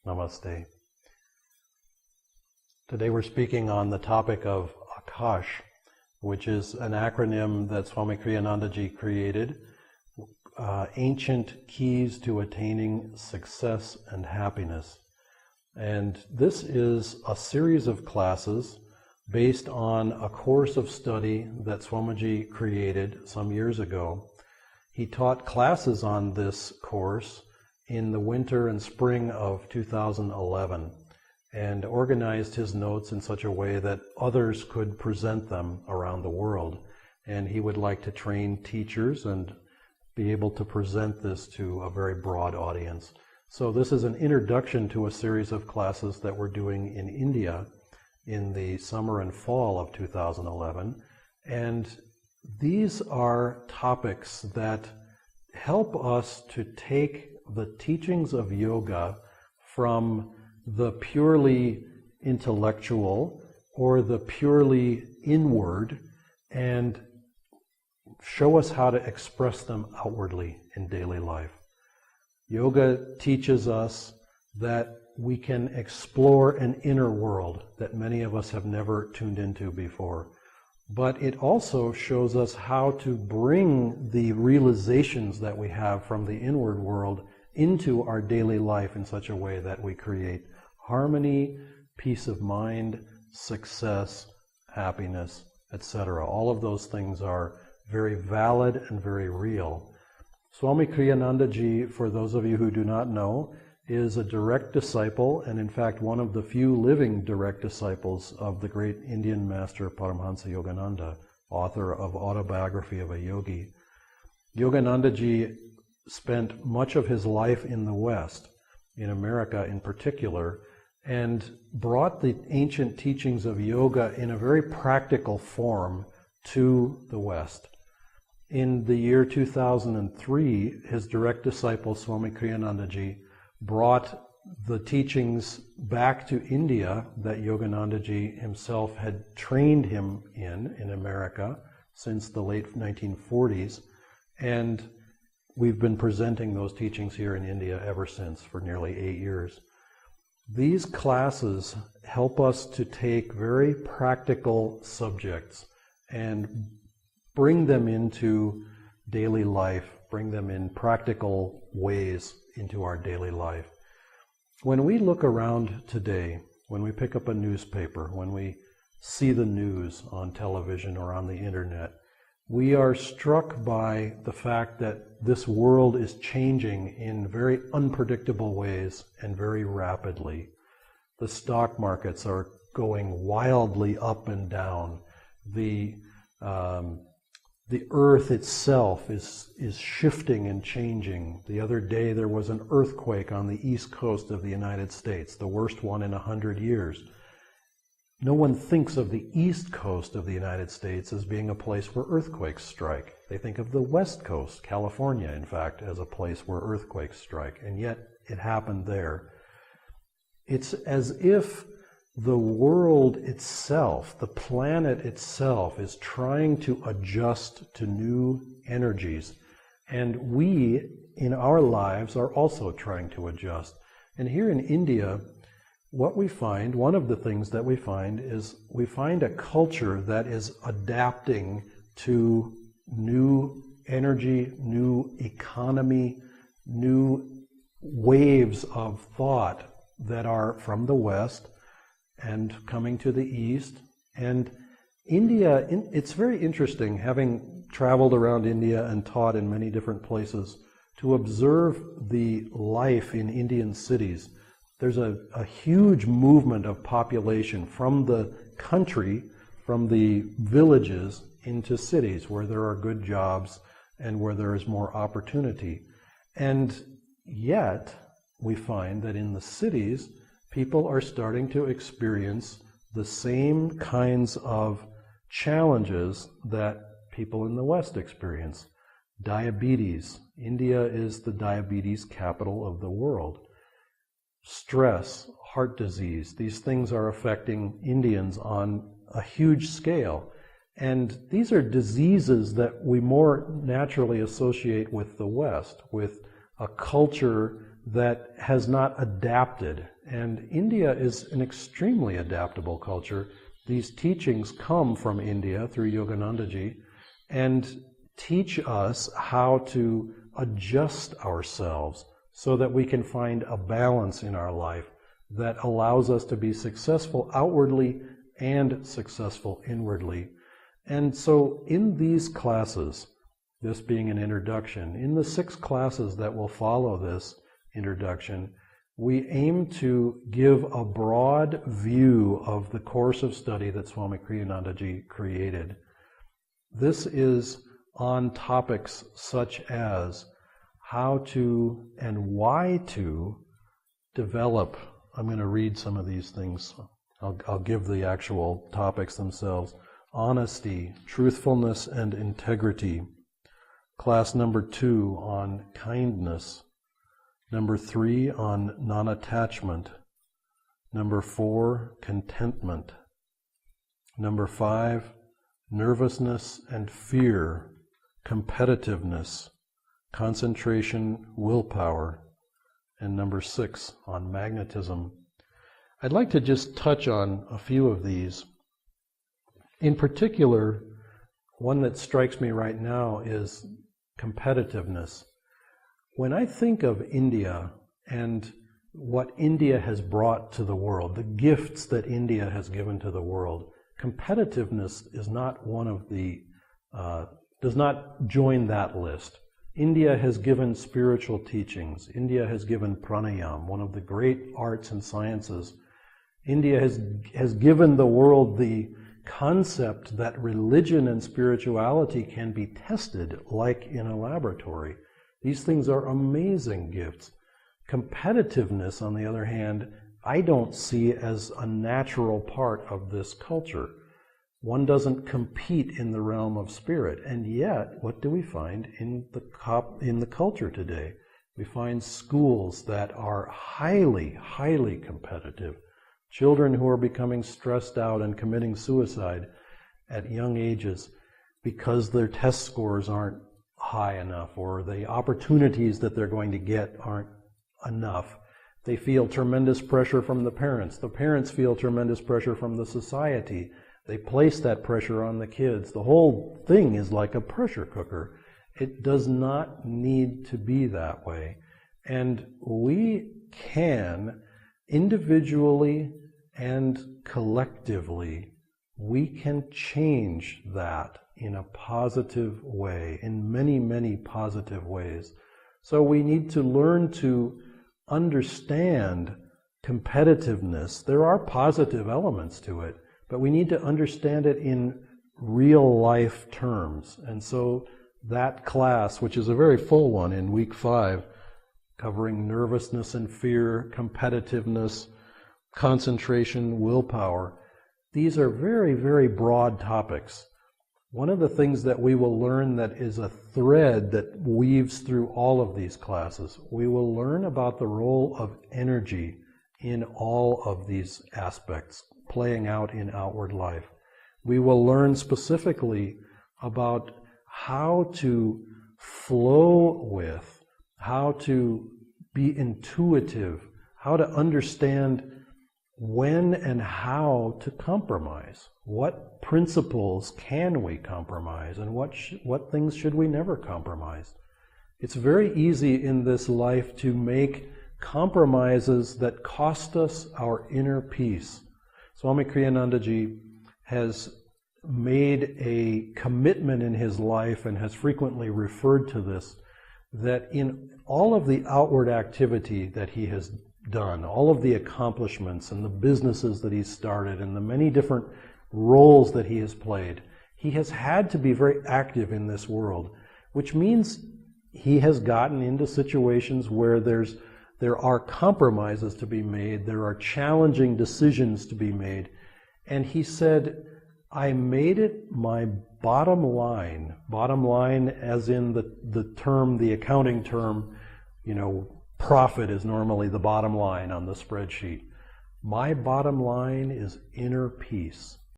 Namaste. Today we're speaking on the topic of AKASH, which is an acronym that Swami Kriyananda created, Ancient Keys to Attaining Success and Happiness. And this is a series of classes based on a course of study that Swamiji created some years ago. He taught classes on this course in the winter and spring of 2011 and organized his notes in such a way that others could present them around the world. And he would like to train teachers and be able to present this to a very broad audience. So this is an introduction to a series of classes that we're doing in India in the summer and fall of 2011. And these are topics that help us to take the teachings of yoga from the purely intellectual or the purely inward and show us how to express them outwardly in daily life. Yoga teaches us that we can explore an inner world that many of us have never tuned into before. But it also shows us how to bring the realizations that we have from the inward world into our daily life in such a way that we create harmony, peace of mind, success, happiness, etc. All of those things are very valid and very real. Swami Kriyananda, for those of you who do not know, is a direct disciple, and in fact one of the few living direct disciples of the great Indian master Paramhansa Yogananda, author of Autobiography of a Yogi. Yogananda spent much of his life in the West, in America in particular, and brought the ancient teachings of yoga in a very practical form to the West. In the year 2003, his direct disciple Swami Kriyananda brought the teachings back to India that Yogananda himself had trained him in America since the late 1940s, and we've been presenting those teachings here in India ever since for nearly 8 years. These classes help us to take very practical subjects and bring them into daily life, bring them in practical ways into our daily life. When we look around today, when we pick up a newspaper, when we see the news on television or on the internet, we are struck by the fact that this world is changing in very unpredictable ways and very rapidly. The stock markets are going wildly up and down. The earth itself is shifting and changing. The other day there was an earthquake on the east coast of the United States, the worst one in 100 years. No one thinks of the east coast of the United States as being a place where earthquakes strike. They think of the west coast, California, in fact, as a place where earthquakes strike, and yet it happened there. It's as if the world itself, the planet itself, is trying to adjust to new energies. And we, in our lives, are also trying to adjust. And here in India, what we find, one of the things that we find is we find a culture that is adapting to new energy, new economy, new waves of thought that are from the West and coming to the East. And India, it's very interesting, having traveled around India and taught in many different places, to observe the life in Indian cities. There's a huge movement of population from the country, from the villages, into cities where there are good jobs and where there is more opportunity. And yet, we find that in the cities, people are starting to experience the same kinds of challenges that people in the West experience. Diabetes. India is the diabetes capital of the world. Stress, heart disease, these things are affecting Indians on a huge scale. And these are diseases that we more naturally associate with the West, with a culture that has not adapted. And India is an extremely adaptable culture. These teachings come from India through Yoganandaji and teach us how to adjust ourselves so that we can find a balance in our life that allows us to be successful outwardly and successful inwardly. And so in these classes, this being an introduction, in the 6 classes that will follow this introduction, we aim to give a broad view of the course of study that Swami Kriyananda created. This is on topics such as how to and why to develop. I'm going to read some of these things. I'll give the actual topics themselves. Honesty, truthfulness, and integrity. Class number 2 on kindness. Number 3 on non-attachment. Number 4, contentment. Number 5, nervousness and fear, competitiveness, concentration, willpower. And number 6 on magnetism. I'd like to just touch on a few of these. In particular, one that strikes me right now is competitiveness. When I think of India and what India has brought to the world, the gifts that India has given to the world, competitiveness is not one of the, does not join that list. India has given spiritual teachings. India has given pranayama, one of the great arts and sciences. India has given the world the concept that religion and spirituality can be tested like in a laboratory. These things are amazing gifts. Competitiveness, on the other hand, I don't see as a natural part of this culture. One doesn't compete in the realm of spirit, and yet, what do we find in the culture today? We find schools that are highly, highly competitive. Children who are becoming stressed out and committing suicide at young ages because their test scores aren't high enough, or the opportunities that they're going to get aren't enough. They feel tremendous pressure from the parents. The parents feel tremendous pressure from the society. They place that pressure on the kids. The whole thing is like a pressure cooker. It does not need to be that way. And we can, individually and collectively, we can change that in a positive way, in many, many positive ways. So we need to learn to understand competitiveness. There are positive elements to it, but we need to understand it in real life terms. And so that class, which is a very full one in week 5, covering nervousness and fear, competitiveness, concentration, willpower, these are very, very broad topics. One of the things that we will learn that is a thread that weaves through all of these classes, we will learn about the role of energy in all of these aspects, playing out in outward life. We will learn specifically about how to flow with, how to be intuitive, how to understand when and how to compromise. What principles can we compromise, and what things should we never compromise? It's very easy in this life to make compromises that cost us our inner peace. Swami Kriyananda has made a commitment in his life, and has frequently referred to this, that in all of the outward activity that he has done, all of the accomplishments and the businesses that he's started and the many different roles that he has played, he has had to be very active in this world, which means he has gotten into situations where there are compromises to be made, there are challenging decisions to be made. And he said, I made it my bottom line as in the term, the accounting term, profit is normally the bottom line on the spreadsheet. My bottom line is inner peace.